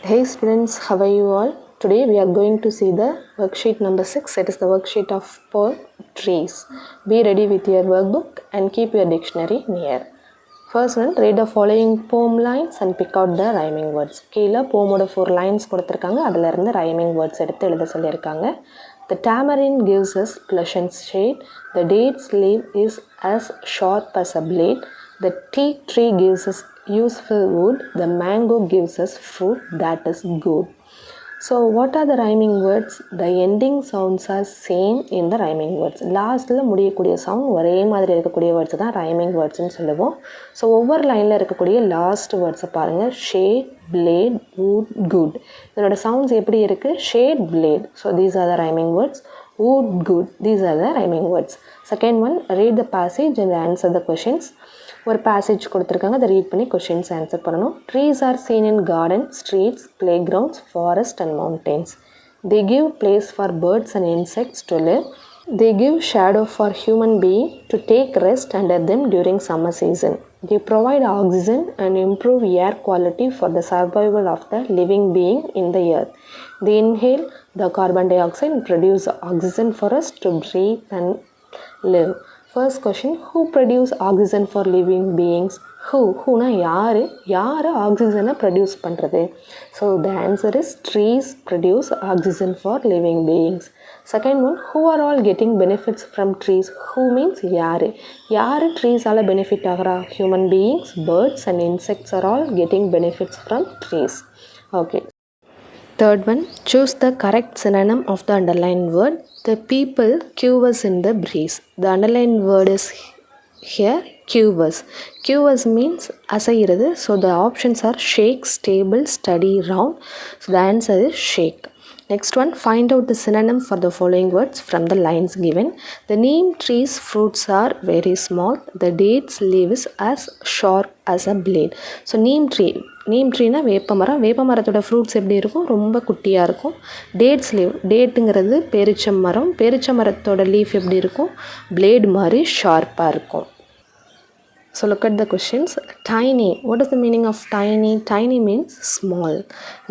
Hey students, how are you all? Today we are going to see the worksheet number 6. It is the worksheet of poem trees. Be ready with your workbook and keep your dictionary near. First one, read the following poem lines and pick out the rhyming words. கீழே போமோட 4 lines கொடுத்துருக்காங்க. அதில் இருந்து rhyming words எடுத்து எழுத சொல்லியிருக்காங்க. The tamarind gives us pleasant shade. The date's leaf is as sharp as a blade. The teak tree gives us useful wood. The mango gives us fruit that is good. So what are the rhyming words? The ending sounds are same in the rhyming words. லாஸ்ட்டில் முடியக்கூடிய sound ஒரே மாதிரி இருக்கக்கூடிய words தான் rhyming வேர்ட்ஸ்ன்னு சொல்லுவோம். So ஒவ்வொரு லைனில் இருக்கக்கூடிய லாஸ்ட் வேர்ட்ஸை பாருங்கள். Shade, blade, wood, good. இதனோட சவுண்ட்ஸ் எப்படி இருக்குது? Shade, blade. So these are the rhyming words. wood, good. These are the rhyming words. Second one, read the passage and answer the questions. ஒரு passage கொடுத்துருக்காங்க, அதை read பண்ணி questions answer பண்ணணும். Trees are scene in garden, streets, play grounds, forest and mountains. They give place for birds and insects to live. They give shadow for human being to take rest under them during summer season. They provide oxygen and improve air quality for the survival of the living being in the earth. They inhale the carbon dioxide and produce oxygen for us to breathe and live. First question, who produce oxygen for living beings? Whoனா யார் ஆக்சிஜனை produce பண்ணுறது? So the answer is trees produce oxygen for living beings. Second one, who are all getting benefits from trees? Who means யார் ட்ரீஸால் benefit ஆகிறா? Human beings, birds and insects are all getting benefits from trees. Okay. Third one, choose the correct synonym of the underlined word. The people curious in the breeze. The underlined word is here curious. Curious means அசைகிறது. So the options are shake, stable, steady, round. So the answer is shake. Next one, find out the synonym for the following words from the lines given. The neem tree's fruits are very small. The date's leaf is as sharp as a blade. So neem ட்ரீனா வேப்பமரம். வேப்பமரத்தோட fruits எப்படி இருக்கும்? ரொம்ப குட்டியாக இருக்கும். Dates leave, டேட்டுங்கிறது பேரிச்சமரம். பேரிச்சமரத்தோட லீஃப் எப்படி இருக்கும்? பிளேடு மாதிரி ஷார்ப்பாக இருக்கும். So look at the questions. Tiny. What is the meaning of tiny? Tiny means small.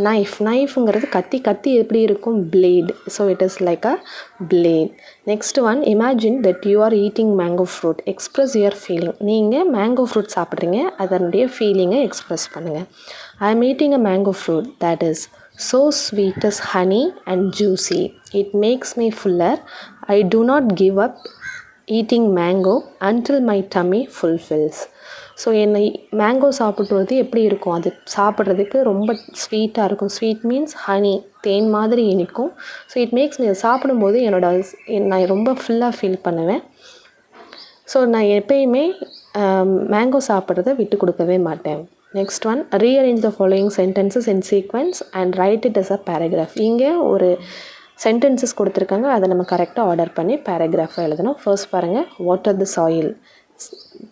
Knife. Knifeங்கிறது கத்தி எப்படி இருக்கும்? Blade. So it is like a blade. Next one, imagine that you are eating mango fruit. Express your feeling. நீங்கள் mango fruit சாப்பிட்றீங்க, அதனுடைய ஃபீலிங்கை express பண்ணுங்கள். I am eating a mango fruit that is so sweet as honey and juicy. It makes me fuller. I do not give up eating mango until my tummy fulfills. So என்னை mango சாப்பிட்றது எப்படி இருக்கும்? அது சாப்பிட்றதுக்கு ரொம்ப ஸ்வீட்டாக இருக்கும். Sweet means honey, தேன் மாதிரி இனிக்கும். ஸோ இட் மேக்ஸ் மீ சாப்பிடும்போது நான் ரொம்ப ஃபுல்லாக ஃபீல் பண்ணுவேன். ஸோ நான் எப்பயுமே மேங்கோ சாப்பிட்றத விட்டு கொடுக்கவே மாட்டேன். Next one, rearrange the following sentences in sequence and write it as a paragraph. இங்கே ஒரு சென்டென்சஸ் கொடுத்துருக்காங்க, அதை நம்ம கரெக்டாக ஆர்டர் பண்ணி பேராகிராஃபாக எழுதணும். ஃபர்ஸ்ட் பாருங்கள், வாட்டர் த சாயில்.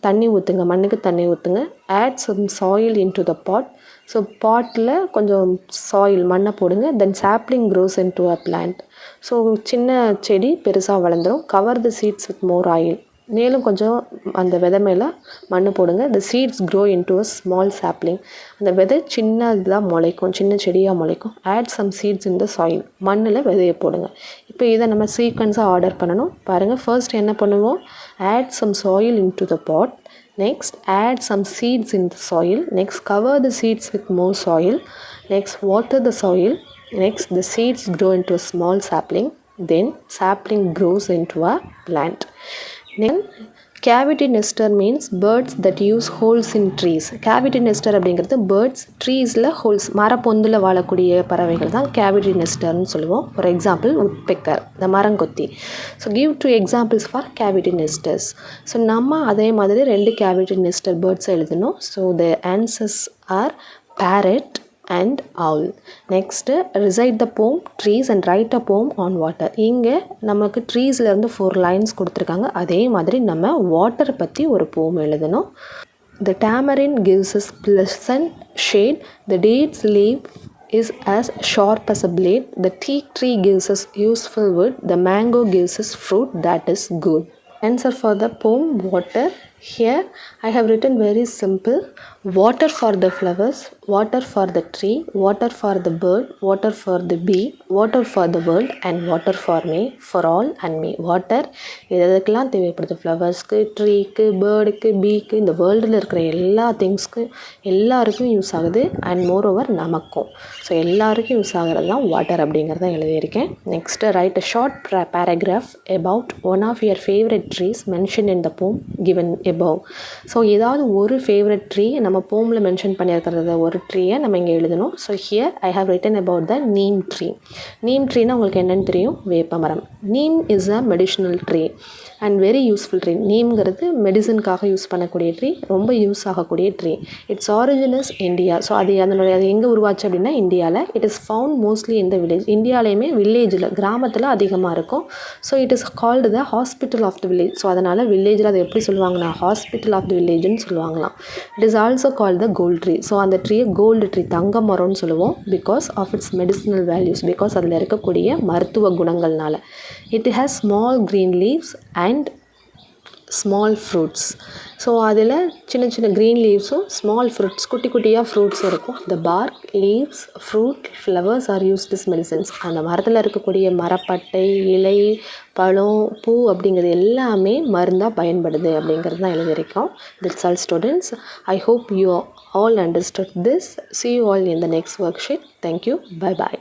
தண்ணி ஊற்றுங்க, மண்ணுக்கு தண்ணி ஊற்றுங்க. Add some soil into the pot. So பாட்டில் கொஞ்சம் சாயில், மண்ணை போடுங்க. Then sapling grows into a plant. So சின்ன செடி பெருசாக வளர்ந்துடும். Cover the seeds with more oil. மேலும் கொஞ்சம் அந்த விதை மேலே மண் போடுங்க. The seeds grow into a small sapling. அந்த விதை சின்ன இதாக முளைக்கும், சின்ன செடியாக முளைக்கும். Add some seeds in the soil. மண்ணில் விதையை போடுங்க. இப்போ இதை நம்ம சீக்வன்ஸாக ஆர்டர் பண்ணணும். பாருங்கள், ஃபர்ஸ்ட் என்ன பண்ணுவோம்? Add some soil into the pot. Next, add some seeds in the soil. Next, cover the seeds with more soil. Next, water the soil. Next, the seeds grow into a small sapling. Then, sapling grows into a plant. Then, cavity nester means birds that use holes in trees. Cavity nester அப்படிங்கிறது birds ட்ரீஸில் holes, மரப்பொந்தில் வாழக்கூடிய பறவைகள் தான் cavity nesterன்னு சொல்லுவோம். For example woodpecker, இந்த மரங்கொத்தி. So give 2 examples for cavity nesters. So நம்ம அதே மாதிரி 2 cavity nester பேர்ட்ஸை எழுதணும். So the answers are parrot and owl. Next, recite the poem trees and write a poem on water. இங்கே நமக்கு ட்ரீஸ்லேருந்து 4 lines கொடுத்துருக்காங்க. அதே மாதிரி நம்ம வாட்டர் பற்றி ஒரு poem எழுதணும். The tamarind gives us pleasant shade. The date's leaf is as sharp as a blade. The teak tree gives us useful wood. The mango gives us fruit that is good. Answer for the poem water. Here I have written very simple. water for the flowers, water for the tree, water for the bird, water for the bee, water for the world and water for me, for all and me. Water எதுக்கெல்லாம் தேவைப்படுது, ஃப்ளவர்ஸ்க்கு, ட்ரீக்கு, பேர்டுக்கு, பீக்கு, இந்த வேர்ல்டில் இருக்கிற எல்லா திங்ஸ்க்கு எல்லாருக்கும் use ஆகுது and more over நமக்கும். So எல்லாருக்கும் யூஸ் ஆகிறது தான் வாட்டர் அப்படிங்கிறத எழுதியிருக்கேன். Next write a short paragraph about one of your favourite trees mention in the poem given above. So ஏதாவது ஒரு ஃபேவரட் ட்ரீ நம்ம போமில் மென்ஷன் பண்ணியிருக்கிறத ஒரு ட்ரீயை நம்ம இங்கே எழுதணும். So here I have written about the neem tree. Neem ட்ரீனா உங்களுக்கு என்னென்னு தெரியும், வேப்ப மரம். Neem is a medicinal tree and very useful tree. நீம்ங்கிறது மெடிசனுக்காக யூஸ் பண்ணக்கூடிய ட்ரீ, ரொம்ப யூஸ் ஆகக்கூடிய tree. Its origin is India. ஸோ அது எங்கே உருவாச்சு அப்படின்னா இந்தியாவில். It is found mostly in the village. இந்தியாவிலையுமே வில்லேஜில், கிராமத்தில் அதிகமாக இருக்கும். So it is called the hospital of the village. So அதனால் வில்லேஜில் அதை எப்படி சொல்லுவாங்கன்னா ஹாஸ்பிட்டல் ஆஃப் த வில்லேஜ்னு சொல்லுவாங்களாம். It is also called the gold tree. So அந்த ட்ரீயை கோல்டு ட்ரீ, தங்க மரம்னு சொல்லுவோம். Because of its medicinal values, because அதில் இருக்கக்கூடிய மருத்துவ குணங்கள்னால. It has small green leaves and small fruits. So அதில் சின்ன சின்ன க்ரீன் லீவ்ஸும் ஸ்மால் ஃப்ரூட்ஸ், குட்டி குட்டியாக ஃப்ரூட்ஸ் இருக்கும். The park, leaves, fruit, flowers are used is medicines. அந்த மரத்தில் இருக்கக்கூடிய மரப்பட்டை, இலை, பழம், பூ அப்படிங்கிறது எல்லாமே மருந்தாக பயன்படுது அப்படிங்கிறது தான் எழுதியிருக்கோம். That's all students. I hope you all understood this. See you all in the next worksheet. Thank you. Bye bye.